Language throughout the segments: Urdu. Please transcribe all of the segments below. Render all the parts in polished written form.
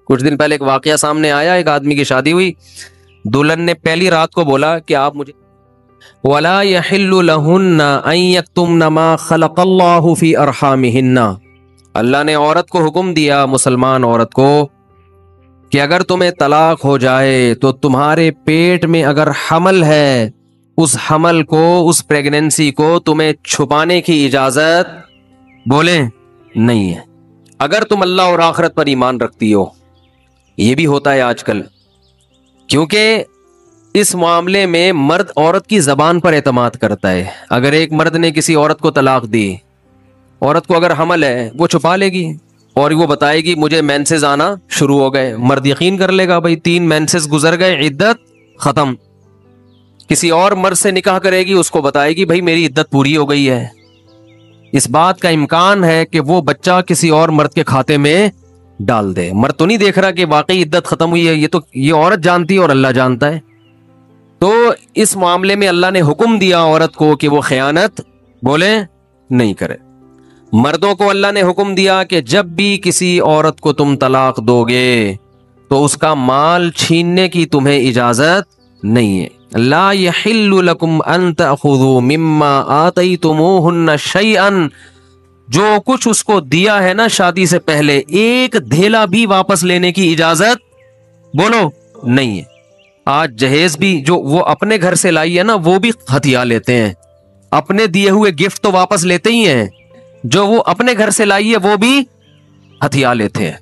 کچھ دن پہلے ایک واقعہ سامنے آیا، ایک آدمی کی شادی ہوئی، دلہن نے پہلی رات کو بولا کہ آپ مجھے وَلَا يَحِلُّ لَهُنَّ أَن يَكْتُمْنَ مَا خَلَقَ اللَّهُ فِي أَرْحَامِهِنَّ، اللہ نے عورت کو حکم دیا، مسلمان عورت کو، کہ اگر تمہیں طلاق ہو جائے تو تمہارے پیٹ میں اگر حمل ہے، اس حمل کو، اس پریگننسی کو تمہیں چھپانے کی اجازت بولیں نہیں ہے، اگر تم اللہ اور آخرت پر ایمان رکھتی ہو۔ یہ بھی ہوتا ہے آج کل، کیونکہ اس معاملے میں مرد عورت کی زبان پر اعتماد کرتا ہے۔ اگر ایک مرد نے کسی عورت کو طلاق دی، عورت کو اگر حمل ہے وہ چھپا لے گی اور وہ بتائے گی مجھے مینسز آنا شروع ہو گئے، مرد یقین کر لے گا بھائی 3 مینسز گزر گئے، عدت ختم۔ کسی اور مرد سے نکاح کرے گی، اس کو بتائے گی بھائی میری عدت پوری ہو گئی ہے۔ اس بات کا امکان ہے کہ وہ بچہ کسی اور مرد کے کھاتے میں ڈال دے۔ مرد تو نہیں دیکھ رہا کہ واقعی عدت ختم ہوئی ہے، یہ عورت جانتی ہے اور اللہ جانتا ہے۔ تو اس معاملے میں اللہ نے حکم دیا عورت کو کہ وہ خیانت بولے نہیں کرے۔ مردوں کو اللہ نے حکم دیا کہ جب بھی کسی عورت کو تم طلاق دو گے تو اس کا مال چھیننے کی تمہیں اجازت نہیں ہے۔ لا يحل لكم ان تأخذوا مما آتيتموهن شيئا، جو کچھ اس کو دیا ہے نا شادی سے پہلے، ایک دھیلا بھی واپس لینے کی اجازت بولو نہیں ہے۔ آج جہیز بھی جو وہ اپنے گھر سے لائی ہے نا وہ بھی ہتھیا لیتے ہیں، اپنے دیے ہوئے گفٹ تو واپس لیتے ہی ہیں، جو وہ اپنے گھر سے لائی ہے وہ بھی ہتھیا لیتے ہیں۔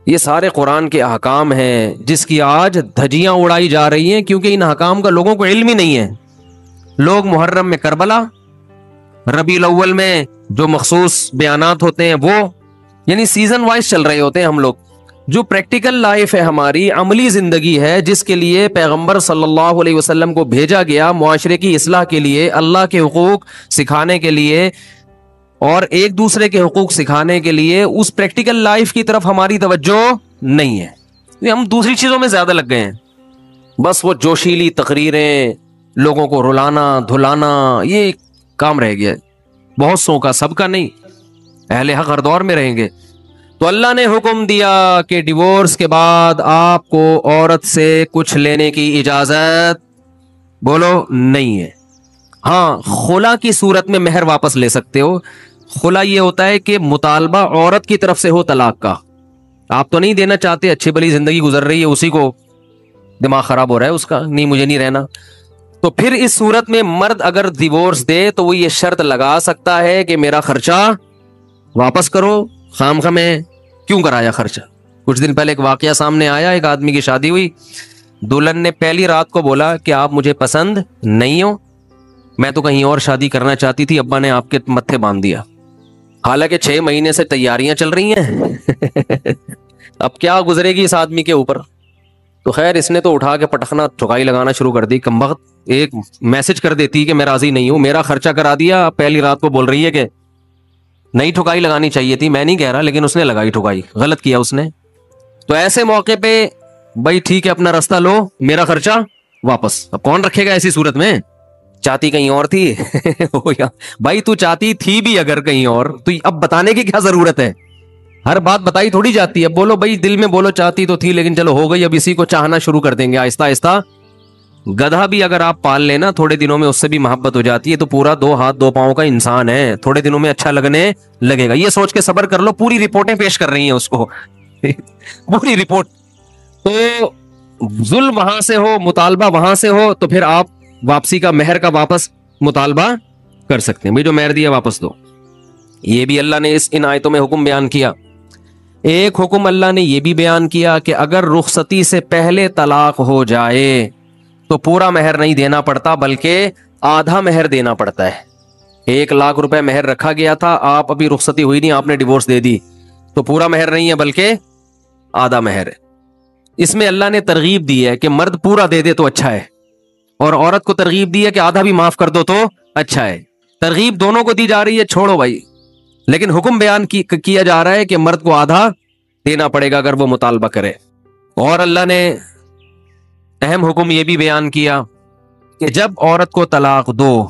یہ سارے قرآن کے احکام ہیں جس کی آج دھجیاں اڑائی جا رہی ہیں، کیونکہ ان احکام کا لوگوں کو علم ہی نہیں ہے۔ لوگ محرم میں کربلا، ربیع الاول میں جو مخصوص بیانات ہوتے ہیں وہ، یعنی سیزن وائز چل رہے ہوتے ہیں ہم لوگ۔ جو پریکٹیکل لائف ہے ہماری، عملی زندگی ہے، جس کے لیے پیغمبر صلی اللہ علیہ وسلم کو بھیجا گیا معاشرے کی اصلاح کے لیے، اللہ کے حقوق سکھانے کے لیے اور ایک دوسرے کے حقوق سکھانے کے لیے، اس پریکٹیکل لائف کی طرف ہماری توجہ نہیں ہے۔ ہم دوسری چیزوں میں زیادہ لگ گئے ہیں، بس وہ جوشیلی تقریریں، لوگوں کو رلانا دھلانا، یہ کام رہ گیا ہے بہت سو کا، سب کا نہیں۔ اہل حق ہر دور میں رہیں گے۔ تو اللہ نے حکم دیا کہ ڈیورس کے بعد آپ کو عورت سے کچھ لینے کی اجازت بولو نہیں ہے۔ ہاں، خلا کی صورت میں مہر واپس لے سکتے ہو۔ خلا یہ ہوتا ہے کہ مطالبہ عورت کی طرف سے ہو طلاق کا، آپ تو نہیں دینا چاہتے، اچھی بھلی زندگی گزر رہی ہے، اسی کو دماغ خراب ہو رہا ہے اس کا، نہیں مجھے نہیں رہنا، تو پھر اس صورت میں مرد اگر ڈیورس دے تو وہ یہ شرط لگا سکتا ہے کہ میرا خرچہ واپس کرو، خام خواہ میں کیوں کرایا خرچہ۔ کچھ دن پہلے ایک واقعہ سامنے آیا، ایک آدمی کی شادی ہوئی، دلہن نے پہلی رات کو بولا کہ آپ مجھے پسند نہیں ہو، میں تو کہیں اور شادی کرنا چاہتی تھی، ابا نے آپ کے متھے باندھ دیا۔ حالانکہ 6 مہینے سے تیاریاں چل رہی ہیں اب کیا گزرے گی اس آدمی کے اوپر۔ تو خیر اس نے تو اٹھا کے پٹخنا ٹھکائی لگانا شروع کر دی، کمبخت ایک میسج کر دیتی کہ میں راضی نہیں ہوں، میرا خرچہ کرا دیا، پہلی رات کو بول رہی ہے کہ نہیں ٹھکائی لگانی چاہیے تھی، میں نہیں کہہ رہا، لیکن اس نے لگائی ٹھکائی، غلط کیا اس نے۔ تو ایسے موقع پہ بھائی ٹھیک ہے اپنا راستہ لو، میرا خرچہ واپس۔ اب کون رکھے گا ایسی صورت میں؟ چاہتی کہیں اور تھی بھائی تو چاہتی تھی بھی اگر کہیں اور، تو اب بتانے کی کیا ضرورت ہے؟ ہر بات بتائی تھوڑی جاتی ہے، بولو بھائی دل میں بولو چاہتی تو تھی لیکن چلو ہو گئی، اب اسی کو چاہنا شروع کر دیں گے آہستہ آہستہ۔ گدھا بھی اگر آپ پال لینا تھوڑے دنوں میں اس سے بھی محبت ہو جاتی ہے، تو پورا 2 ہاتھ 2 پاؤں کا انسان ہے، تھوڑے دنوں میں اچھا لگنے لگے گا، یہ سوچ کے صبر کر لو۔ پوری رپورٹیں پیش کر رہی ہیں اس کو پوری رپورٹ۔ تو ظلم وہاں سے ہو، مطالبہ وہاں سے ہو، تو پھر آپ واپسی کا، مہر کا واپس مطالبہ کر سکتے ہیں، بھائی جو مہر دیا واپس دو۔ یہ بھی اللہ نے ان آیتوں میں حکم بیان کیا۔ ایک حکم اللہ نے یہ بھی بیان کیا کہ اگر رخصتی سے پہلے طلاق ہو جائے تو پورا مہر نہیں دینا پڑتا، بلکہ آدھا مہر دینا پڑتا ہے۔ 1 لاکھ روپے مہر رکھا گیا تھا، آپ ابھی رخصتی ہوئی نہیں، آپ نے ڈیورس دے دی، تو پورا مہر نہیں ہے بلکہ آدھا مہر ہے۔ اس میں اللہ نے ترغیب دی ہے کہ مرد پورا دے دے تو اچھا ہے، اور عورت کو ترغیب دی ہے کہ آدھا بھی معاف کر دو تو اچھا ہے۔ ترغیب دونوں کو دی جا رہی ہے، چھوڑو بھائی، لیکن حکم بیان کیا جا رہا ہے کہ مرد کو آدھا دینا پڑے گا اگر وہ مطالبہ کرے۔ اور اللہ نے اہم حکم یہ بھی بیان کیا کہ جب عورت کو طلاق دو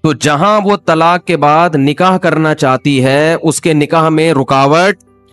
تو جہاں وہ طلاق کے بعد نکاح کرنا چاہتی ہے اس کے نکاح میں رکاوٹ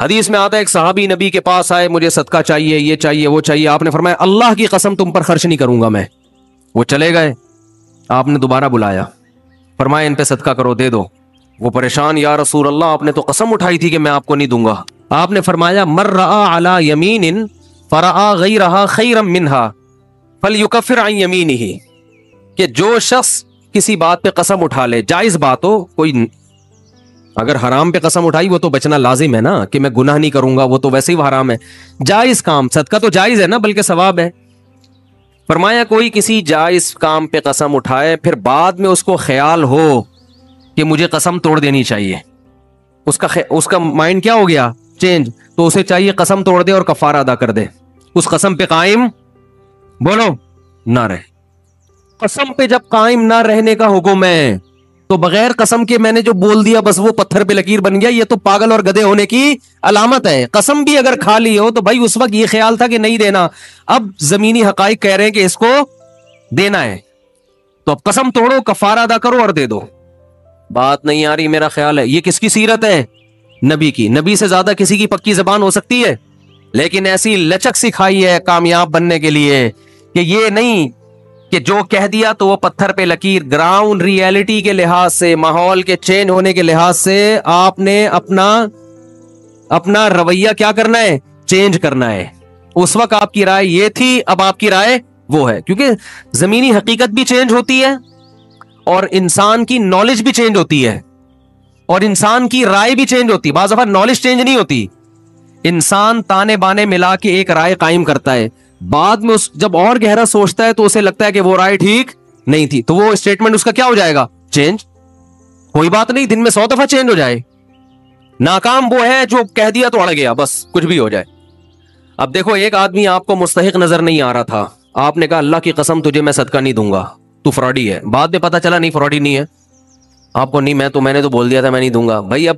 حدیث میں آتا ہے ایک صحابی نبی کے پاس آئے, مجھے صدقہ چاہیے, یہ چاہیے, وہ چاہیے. آپ نے فرمایا اللہ کی قسم تم پر خرچ نہیں کروں گا میں. وہ چلے گئے. آپ نے دوبارہ بلایا, فرمایا ان پہ صدقہ کرو, دے دو. وہ پریشان, یا رسول اللہ آپ نے تو قسم اٹھائی تھی کہ میں آپ کو نہیں دوں گا. آپ نے فرمایا مر رأى علی یمین فرأى غیرہا خیرا منہا فلیکفر عن یمینہ, کہ جو شخص کسی بات پہ قسم اٹھا لے, جائز بات ہو, کوئی اگر حرام پہ قسم اٹھائی وہ تو بچنا لازم ہے نا, کہ میں گناہ نہیں کروں گا, وہ تو ویسے ہی حرام ہے. جائز کام, صدقہ تو جائز ہے نا, بلکہ ثواب ہے. فرمایا کوئی کسی جائز کام پہ قسم اٹھائے, پھر بعد میں اس کو خیال ہو کہ مجھے قسم توڑ دینی چاہیے, اس کا مائنڈ کیا ہو گیا, چینج, تو اسے چاہیے قسم توڑ دے اور کفارہ ادا کر دے, اس قسم پہ قائم بولو نہ رہے. قسم پہ جب قائم نہ رہنے کا حکم ہے تو بغیر قسم کے میں نے جو بول دیا بس وہ پتھر پہ لکیر بن گیا, یہ تو پاگل اور گدھے ہونے کی علامت ہے. قسم بھی اگر کھا لی ہو تو بھائی اس وقت یہ خیال تھا کہ نہیں دینا, اب زمینی حقائق کہہ رہے ہیں کہ اس کو دینا ہے, تو اب قسم توڑو, کفارہ ادا کرو اور دے دو. بات نہیں آ رہی میرا خیال ہے. یہ کس کی سیرت ہے, نبی کی. نبی سے زیادہ کسی کی پکی زبان ہو سکتی ہے, لیکن ایسی لچک سکھائی ہے کامیاب بننے کے لیے کہ یہ نہیں کہ جو کہہ دیا تو وہ پتھر پہ لکیر. گراؤنڈ ریئلٹی کے لحاظ سے, ماحول کے چینج ہونے کے لحاظ سے آپ نے اپنا رویہ کیا کرنا ہے, چینج کرنا ہے. اس وقت آپ کی رائے یہ تھی, اب آپ کی رائے وہ ہے, کیونکہ زمینی حقیقت بھی چینج ہوتی ہے اور انسان کی نالج بھی چینج ہوتی ہے اور انسان کی رائے بھی چینج ہوتی ہے. بعض دفعہ نالج چینج نہیں ہوتی, انسان تانے بانے ملا کے ایک رائے قائم کرتا ہے, بعد میں جب اور گہرا سوچتا ہے تو اسے لگتا ہے کہ وہ رائے ٹھیک نہیں تھی, تو وہ اسٹیٹمنٹ اس کا کیا ہو جائے گا, چینج. کوئی بات نہیں, دن میں 100 دفعہ چینج ہو جائے. ناکام وہ ہے جو کہہ دیا تو اڑ گیا, بس کچھ بھی ہو جائے. اب دیکھو ایک آدمی آپ کو مستحق نظر نہیں آ رہا تھا, آپ نے کہا اللہ کی قسم تجھے میں صدقہ نہیں دوں گا, تو فراڈی ہے. بعد میں پتا چلا نہیں فراڈی نہیں ہے, آپ کو نہیں, میں نے تو بول دیا تھا میں نہیں دوں گا. بھائی اب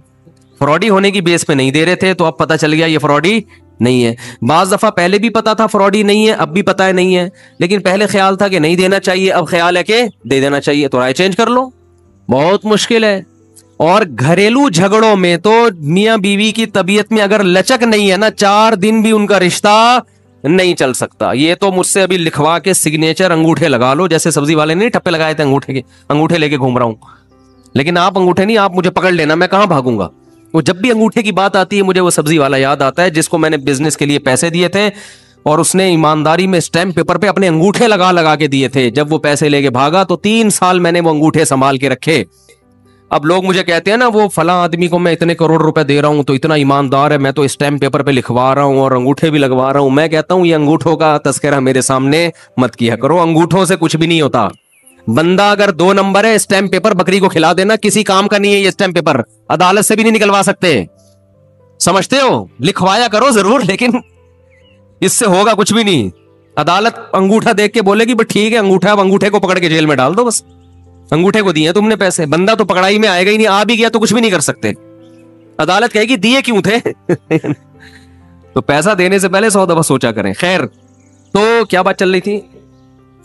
فراڈی ہونے کی بیس پہ نہیں دے رہے تھے, تو اب پتا چل گیا یہ فراڈی نہیں ہے. بعض دفعہ پہلے بھی پتا تھا فراڈی نہیں ہے, اب بھی پتا ہے نہیں ہے, لیکن پہلے خیال تھا کہ نہیں دینا چاہیے, اب خیال ہے کہ دے دینا چاہیے, تو رائے چینج کر لو. بہت مشکل ہے. اور گھریلو جھگڑوں میں تو میاں بیوی کی طبیعت میں اگر لچک نہیں ہے نا, 4 دن بھی ان کا رشتہ نہیں چل سکتا. یہ تو مجھ سے ابھی لکھوا کے سگنیچر انگوٹھے لگا لو, جیسے سبزی والے نے ٹھپے لگائے تھے انگوٹھے کے, انگوٹھے لے کے گھوم رہا ہوں. لیکن آپ انگوٹھے نہیں, آپ مجھے پکڑ لینا, میں کہاں بھاگوں گا. وہ جب بھی انگوٹھے کی بات آتی ہے مجھے وہ سبزی والا یاد آتا ہے جس کو میں نے بزنس کے لیے پیسے دیے تھے, اور اس نے ایمانداری میں اسٹیمپ پیپر پہ اپنے انگوٹھے لگا کے دیے تھے. جب وہ پیسے لے کے بھاگا تو 3 سال میں نے وہ انگوٹھے سنبھال کے رکھے. اب لوگ مجھے کہتے ہیں نا وہ فلاں آدمی کو میں اتنے کروڑ روپے دے رہا ہوں تو اتنا ایماندار ہے, میں تو اسٹیمپ پیپر پہ لکھوا رہا ہوں اور انگوٹھے بھی لگوا رہا ہوں. میں کہتا ہوں یہ انگوٹھوں کا تذکرہ میرے سامنے مت کیا کرو, انگوٹھوں سے کچھ بھی نہیں ہوتا. بندہ اگر 2 نمبر ہے, اسٹیمپ پیپر بکری کو کھلا دینا, کسی کام کا نہیں ہے یہ اسٹیمپ پیپر, عدالت سے بھی نہیں نکلوا سکتے. سمجھتے ہو, لکھوایا کرو ضرور, لیکن اس سے ہوگا کچھ بھی نہیں. عدالت انگوٹھا دیکھ کے بولے گی بس ٹھیک ہے انگوٹھا, اب انگوٹھے کو پکڑ کے جیل میں ڈال دو, بس انگوٹھے کو دیے تم نے پیسے, بندہ تو پکڑائی میں آئے گا ہی نہیں, آ بھی گیا تو کچھ بھی نہیں کر سکتے. عدالت کہے گی دیے کیوں تھے. تو پیسہ دینے سے پہلے 100 دفعہ سوچا کریں. خیر, تو کیا بات چل رہی تھی,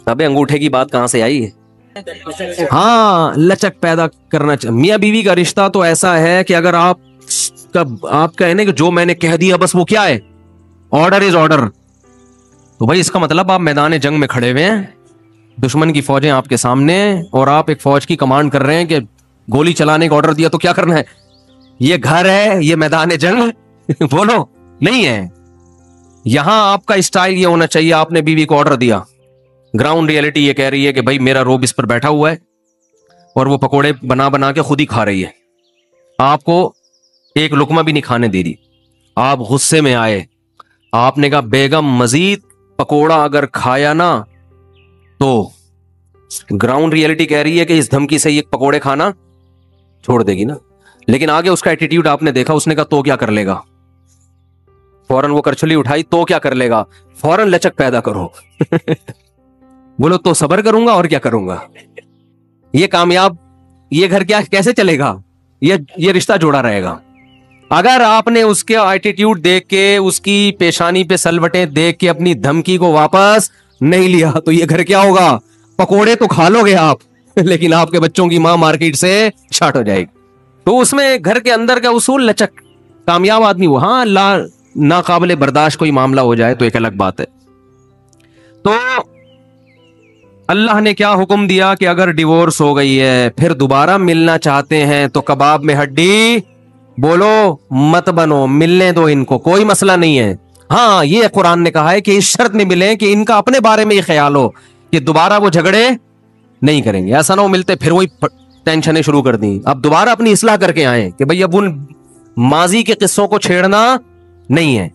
ابے انگوٹھے کی بات کہاں سے آئی. ہاں, لچک پیدا کرنا چاہیے. میاں بیوی کا رشتہ تو ایسا ہے کہ اگر آپ کہنے نا کہ جو میں نے کہہ دیا بس وہ کیا ہے, آرڈر از آرڈر, تو بھائی اس کا مطلب آپ میدان جنگ میں کھڑے ہوئے ہیں, دشمن کی فوجیں آپ کے سامنے, اور آپ ایک فوج کی کمانڈ کر رہے ہیں کہ گولی چلانے کا آرڈر دیا تو کیا کرنا ہے. یہ گھر ہے, یہ میدان جنگ بولو نہیں ہے. یہاں آپ کا اسٹائل یہ ہونا چاہیے, آپ نے بیوی کو آرڈر دیا, گراؤنڈ ریئلٹی یہ کہہ رہی ہے کہ بھائی میرا روب اس پر بیٹھا ہوا ہے اور وہ پکوڑے بنا کے خود ہی کھا رہی ہے, آپ کو ایک لقمہ بھی نہیں کھانے دے رہی. آپ غصے میں آئے, آپ نے کہا بیگم مزید پکوڑا اگر کھایا نا تو گراؤنڈ ریئلٹی کہہ رہی ہے کہ اس دھمکی سے یہ پکوڑے کھانا چھوڑ دے گی نا. لیکن آگے اس کا ایٹیٹیوڈ آپ نے دیکھا, اس نے کہا تو کیا کر لے گا, فوراً وہ کرچلی اٹھائی, تو کیا کر لے گا, فوراً لچک پیدا کرو. بولو تو صبر کروں گا اور کیا کروں گا. یہ کامیاب, یہ گھر کیا کیسے چلے گا, یہ رشتہ جوڑا رہے گا. اگر آپ نے اس کے ایٹیٹیوڈ دیکھ کے, اس کی پیشانی پہ سلوٹیں دیکھ کے اپنی دھمکی کو واپس نہیں لیا تو یہ گھر کیا ہوگا, پکوڑے تو کھا لو گے آپ, لیکن آپ کے بچوں کی ماں مارکیٹ سے شارٹ ہو جائے گی. تو اس میں گھر کے اندر کا اصول لچک کامیاب آدمی وہ، ہاں ناقابل برداشت کوئی معاملہ ہو جائے تو ایک الگ بات ہے۔ تو اللہ نے کیا حکم دیا کہ اگر ڈیورس ہو گئی ہے پھر دوبارہ ملنا چاہتے ہیں تو کباب میں ہڈی بولو مت بنو، ملنے دو ان کو، کوئی مسئلہ نہیں ہے۔ ہاں یہ قرآن نے کہا ہے کہ اس شرط میں ملیں کہ ان کا اپنے بارے میں یہ خیال ہو کہ دوبارہ وہ جھگڑے نہیں کریں گے، ایسا نہ ہو ملتے پھر وہی ٹینشنیں شروع کر دیں، اب دوبارہ اپنی اصلاح کر کے آئیں کہ بھئی اب ان ماضی کے قصوں کو چھیڑنا نہیں ہے۔